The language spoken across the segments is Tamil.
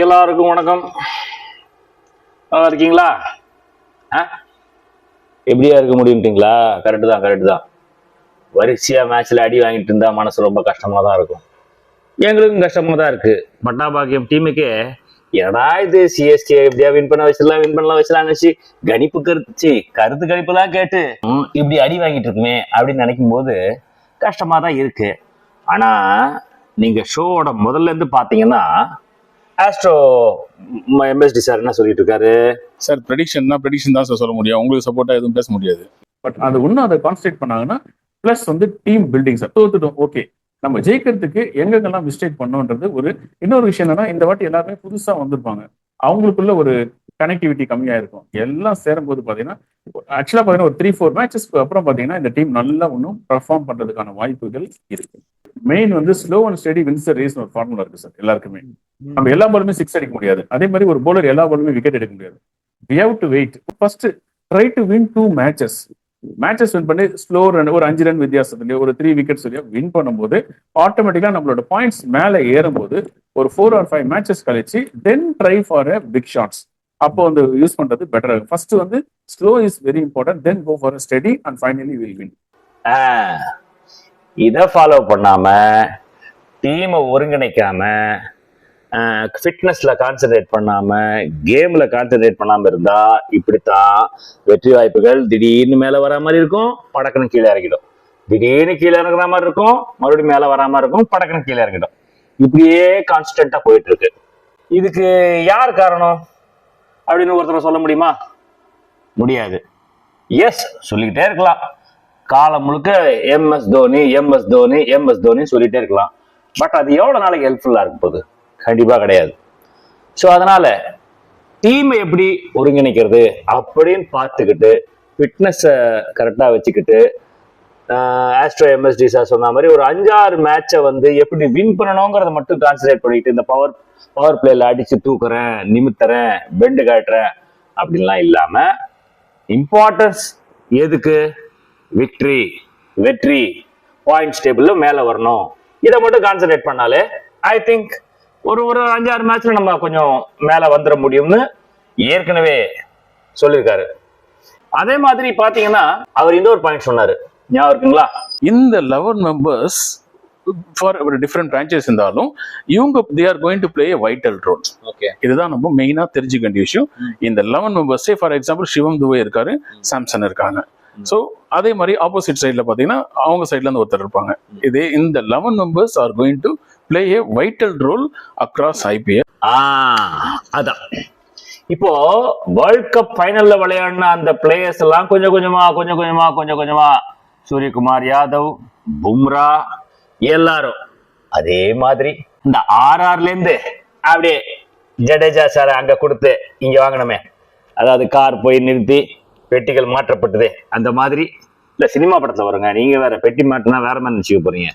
எல்லாருக்கும் வணக்கம். நல்லா இருக்கீங்களா? எப்படியா இருக்க முடியும்ட்டீங்களா? கரெக்டு தான். வரிசையா மேட்ச்ல அடி வாங்கிட்டு இருந்தா மனசு ரொம்ப கஷ்டமா தான் இருக்கும். எங்களுக்கும் கஷ்டமா தான் இருக்கு. பட்டாபாக்கியம் டீமுக்கே என்னடா இது சிஎஸ்கே எப்படியா வின் பண்ணலாம் வச்சு கணிப்பு கருத்து கணிப்புலாம் கேட்டு இப்படி அடி வாங்கிட்டு இருக்குமே அப்படின்னு நினைக்கும் போது கஷ்டமா தான் இருக்கு. ஆனா நீங்க ஷோவோட முதல்ல இருந்து பாத்தீங்கன்னா ஆஸ்ட்ரோ எம்எஸ்டி சார் என்ன சொல்லிட்டு இருக்காரு? சார் ப்ரெடிக்ஷன் தான் சார் சொல்ல முடியும், உங்களுக்கு சப்போர்ட்டா எதுவும் பேச முடியாது. பட் அது ஒன்றும் அதை கான்சன்ட்ரேட் பண்ணாங்கன்னா பிளஸ் டீம் பில்டிங் சார். தோத்துட்டோம், ஓகே, நம்ம ஜெயிக்கிறதுக்கு எங்கெங்கெல்லாம் மிஸ்டேக் பண்ணோன்றது இன்னொரு விஷயம் என்னன்னா, இந்த வாட்டி எல்லாருமே புதுசா வந்திருப்பாங்க, அவங்களுக்குள்ள ஒரு கனெக்டிவிட்டி கம்மியா இருக்கும். எல்லாம் சேரும்போது பாத்தீங்கன்னா ஆக்சுவலா பாத்தீங்கன்னா ஒரு 3-4 மேட்சஸ்க்கு அப்புறம் பாத்தீங்கன்னா இந்த டீம் நல்லா இன்னும் பெர்ஃபார்ம் பண்றதுக்கான வாய்ப்புகள் இருக்கு. Main slow and steady wins race ஒரு ஃபார்முலா இருக்கு சார் எல்லாருக்குமே. நம்ம எல்லா பாலுமே 6 அடிக்க முடியாது, அதே மாதிரி ஒரு பவுலர் எல்லா பாலுமே விக்கெட் எடுக்க முடியாது. we have to wait. First try to win 2 matches win பண்ணி ஸ்லோ ரன் ஒரு 5 ரன் வித்தியாசத்துலயோ ஒரு 3 விக்கெட்ஸ் வின் பண்ணும்போது ஆட்டோமேட்டிக்கா நம்மளோட பாயிண்ட்ஸ் மேல ஏறும்போது ஒரு 4 or 5 மேட்சஸ் கழிச்சு then try for a big shots. அப்போ யூஸ் பண்றது பெட்டரா இருக்கும். First slow is very important, then go for steady and finally will win. இதை ஃபாலோ பண்ணாம டீமை ஒருங்கிணைக்காம ஃபிட்னஸ்ல கான்சென்ட்ரேட் பண்ணாம கேம்ல கான்சென்ட்ரேட் பண்ணாம இருந்தா இப்படித்தான் வெற்றி வாய்ப்புகள் திடீர்னு மேல வரா மாதிரி இருக்கும், படக்குன்னு கீழே இறங்கிடும். திடீர்னு கீழே இறங்குற மாதிரி இருக்கும், மறுபடியும் மேல வராம இருக்கும், படக்குன்னு கீழே இறங்கிடும். இப்படியே கான்ஸ்டன்டா போயிட்டு இருக்கு. இதுக்கு யார் காரணம் அப்படின்னு ஒருத்தர் சொல்ல முடியுமா? முடியாது. எஸ், சொல்லிக்கிட்டே இருக்கலாம், காலம் முழுக்க எம்எஸ் தோனி சொல்லிட்டே இருக்கலாம். பட் அது எவ்வளவு நாளைக்கு ஹெல்ப்ஃபுல்லா இருக்க போகுது? கண்டிப்பா கிடையாது. ஸோ அதனால டீமை எப்படி ஒருங்கிணைக்கிறது அப்படின்னு பார்த்துக்கிட்டு ஃபிட்னஸை கரெக்டாக வச்சுக்கிட்டு ஆஸ்ட்ரோ எம்எஸ்டி சார் சொன்ன மாதிரி ஒரு 5-6 மேட்சை எப்படி வின் பண்ணணுங்கிறத மட்டும் கான்சன்ட்ரேட் பண்ணிட்டு இந்த பவர் பிளேல அடிச்சு தூக்குறேன், நிமித்துறேன், பெண்டு காட்டுறேன் அப்படின்லாம் இல்லாம இம்பார்ட்டன்ஸ் எதுக்கு? வெற்றி பாயிண்ட்ஸ் டேபிள்ல மேல வரணும், இதை மட்டும் கான்சன்ட்ரேட் பண்ணாலே ஐ திங்க் ஒரு 5-6 மேட்ச்ல நம்ம கொஞ்சம் மேல வந்துட முடியும்னு ஏற்கனவே சொல்லியிருக்காரு. அதே மாதிரி பாத்தீங்கன்னா அவர் இன்னொரு பாயிண்ட் சொன்னாரு, ஞாபகம் இருக்குங்களா? இந்த 11 மெம்பர்ஸ் ஃபார் ஒரு டிஃப்ரெண்ட் பிரான்ச்சஸ் இருந்தாலும் இவங்க they are going to play a vital role. Okay, இதுதான் நம்ம மெயினா தெரிஞ்சுக்க வேண்டிய விஷயம். இந்த 11 members for example Shivam Dube இருக்காரு, சாம்சன் இருக்காங்க. ஸோ அதே மாதிரி ஆப்போசிட் சைட்ல பாத்தீங்கன்னா அவங்க சைட்ல இருந்து ஒருத்தர் இருப்பாங்க. இதே இந்த 11 members are going to play a vital role across IPL. அதான் இப்போ வேர்ல்ட் கப் ஃபைனல்ல விளையாடின அந்த பிளேயர்ஸ் எல்லாம் கொஞ்சம் கொஞ்சமா சூரியகுமார் யாதவ், பும்ரா எல்லாரும் அதே மாதிரி இந்த ஆர்ஆர்ல இருந்து அப்படியே ஜடேஜா சார் அங்க கொடுத்து இங்க வாங்கணுமே, அதாவது கார் போய் நிறுத்தி பெட்டிகள் மாற்றப்பட்டது அந்த மாதிரி. இல்ல சினிமா படத்துல வருங்க, நீங்க வேற பெட்டி மாட்டினா வேற மாதிரி நினைச்சுக்க போறீங்க.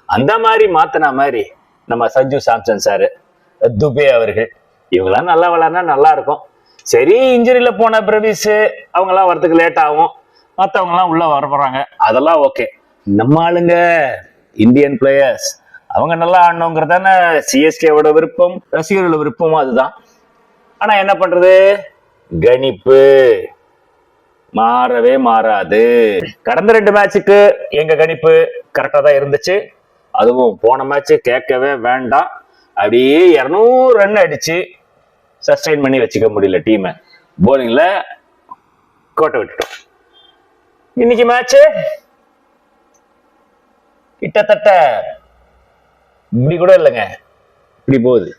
அந்த மாதிரி மாத்தினா மாதிரி நம்ம சஞ்சு சாம்சன் சாரு, துபே அவர்கள் இவங்கெல்லாம் நல்லா விளையாடுனா நல்லா இருக்கும். சரி, இன்ஜுரியில போன பிரவிஸ் அவங்க எல்லாம் வரதுக்கு லேட் ஆகும், மற்றவங்க எல்லாம் உள்ள வர போறாங்க, அதெல்லாம் ஓகே. நம்ம ஆளுங்க இந்தியன் பிளேயர்ஸ் அவங்க நல்லா ஆடணுங்கிறதான சிஎஸ்கேவோட விருப்பம், ரசிகர்களோட விருப்பமும் அதுதான். ஆனா என்ன பண்றது, கணிப்பு மாறவே மாறாது. கடந்த 2 மேட்சுக்கு எங்க கணிப்பு கரெக்டா தான் இருந்துச்சு. அதுவும் போன மேட்ச் கேட்கவே வேண்டாம், அப்படியே 200 ரன் அடிச்சு சஸ்டைன் பண்ணி வச்சுக்க முடியல டீமை. போலிங்ல கோட்டை விட்டுட்டோம். இன்னைக்கு மேட்ச் கிட்டத்தட்ட இப்படி கூட இல்லைங்க, இப்படி போகுது.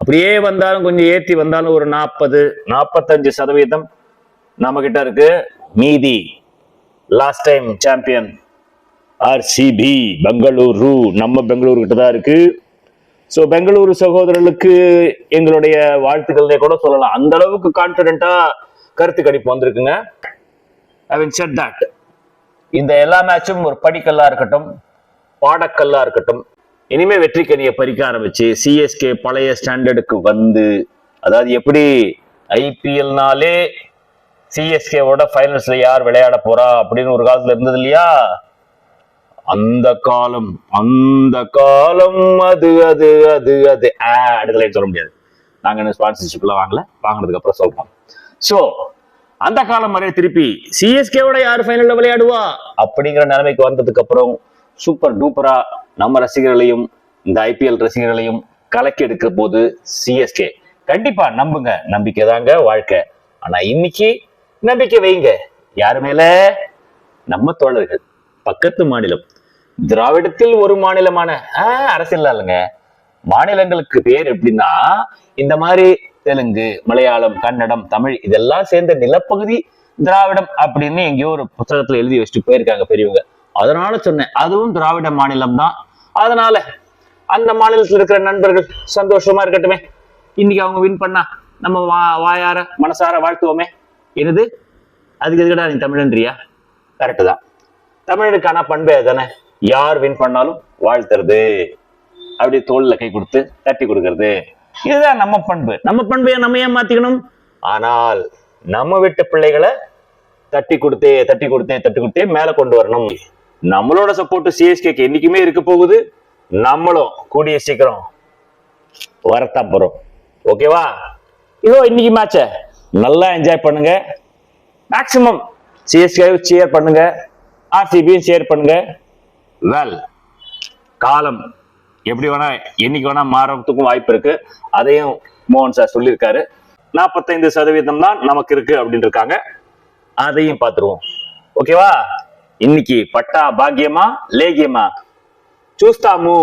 அப்படியே வந்தாலும் கொஞ்சம் ஏற்றி வந்தாலும் ஒரு 40-45% நம்ம கிட்ட இருக்கு. மீதி last time champion RCB Bengaluru, நம்ம பெங்களூரு கிட்ட தான் இருக்கு. ஸோ பெங்களூரு சகோதரர்களுக்கு எங்களுடைய வாழ்த்துக்களே கூட சொல்லலாம். அந்த அளவுக்கு கான்பிடென்டா கருத்து கணிப்பு வந்திருக்குங்க. having said that, இந்த எல்லா மேட்சும் ஒரு படிக்கல்லா இருக்கட்டும், பாடக்கல்லா இருக்கட்டும். இனிமே வெற்றி கனியை பறிக்க ஆரம்பிச்சு சிஎஸ்கே பழைய ஸ்டாண்டர்டுக்கு வந்து, அதாவது எப்படி ஐபிஎல்னாலே சிஎஸ்கேவோட ஃபைனல்ஸ்ல யார் விளையாட போறா அப்படின்னு ஒரு காலத்துல இருந்தது இல்லையா, அந்த காலம் அது அது அது அது அடுத்த சொல்ல முடியாது. நாங்க இன்னும் ஸ்பான்சர்ஷிப் எல்லாம் வாங்கினதுக்கு அப்புறம் சொல்றோம். சோ அந்த காலம் வரை திருப்பி சிஎஸ்கேவோட யாரு ஃபைனல்ல விளையாடுவா அப்படிங்கிற நிலைமைக்கு வந்ததுக்கு அப்புறம் சூப்பர் டூப்பரா நம்ம ரசிகர்களையும் இந்த ஐபிஎல் ரசிகர்களையும் கலக்கி எடுக்கிற போது சிஎஸ்கே. கண்டிப்பா நம்புங்க, நம்பிக்கை தாங்க வாழ்க்கை. ஆனா இன்னைக்கு நம்பிக்கை வைங்க யாரு மேல? நம்ம தோழர்கள், பக்கத்து மாநிலம், திராவிடத்தில் ஒரு மாநிலமான அரசியல் இல்லைங்க, மாநிலங்களுக்கு பேர் எப்படின்னா இந்த மாதிரி தெலுங்கு, மலையாளம், கன்னடம், தமிழ் இதெல்லாம் சேர்ந்த நிலப்பகுதி திராவிடம் அப்படின்னு எங்கேயோ ஒரு புத்தகத்துல எழுதி வச்சுட்டு போயிருக்காங்க பெரியவங்க. அதனால சொன்னேன், அதுவும் திராவிட மாநிலம் தான். அதனால அந்த மாநிலத்தில் இருக்கிற நண்பர்கள் சந்தோஷமா இருக்கட்டுமே. இன்னைக்கு அவங்க வின் பண்ணா நம்ம வாயார மனசார வாழ்த்துவோமே. என்னது அதுக்கு எதுக்கடா நீ தமிழன்றியா? கரெக்டு தான், தமிழனுக்கான பண்பே தானே. யார் வின் பண்ணாலும் வாழ்த்துறது, அப்படி தோல்ல கை கொடுத்து தட்டி கொடுக்கறது, இதுதான் நம்ம பண்பு. நம்ம பண்பைய நம்ம ஏன் மாத்திக்கணும்? ஆனால் நம்ம வீட்டு பிள்ளைகளை தட்டி கொடுத்தே மேல கொண்டு வரணும். நம்மளோட சப்போர்ட் சிஎஸ்கேக்கு என்னைக்குமே இருக்க போகுது. நம்மளும் கூடிய சீக்கிரம் வரத்தான் போறோம். ஓகேவா? இதோ இன்னைக்கு மேட்ச நல்லா என்ஜாய் பண்ணுங்க. மேக்சிமம் சிஎஸ்கே ஷேர் பண்ணுங்க, ஆர்சிபியும் ஷேர் பண்ணுங்க. வெல், காலம் எப்படி வேணா என்னைக்கு வேணா மாறத்துக்கும் வாய்ப்பு இருக்கு. அதையும் மோகன் சார் சொல்லியிருக்காரு. 45% தான் நமக்கு இருக்கு அப்படின்னு இருக்காங்க. அதையும் பார்த்துருவோம். ஓகேவா? இன்னைக்கு பட்டா பாக்கியமா லேகியமா చూస్తాము.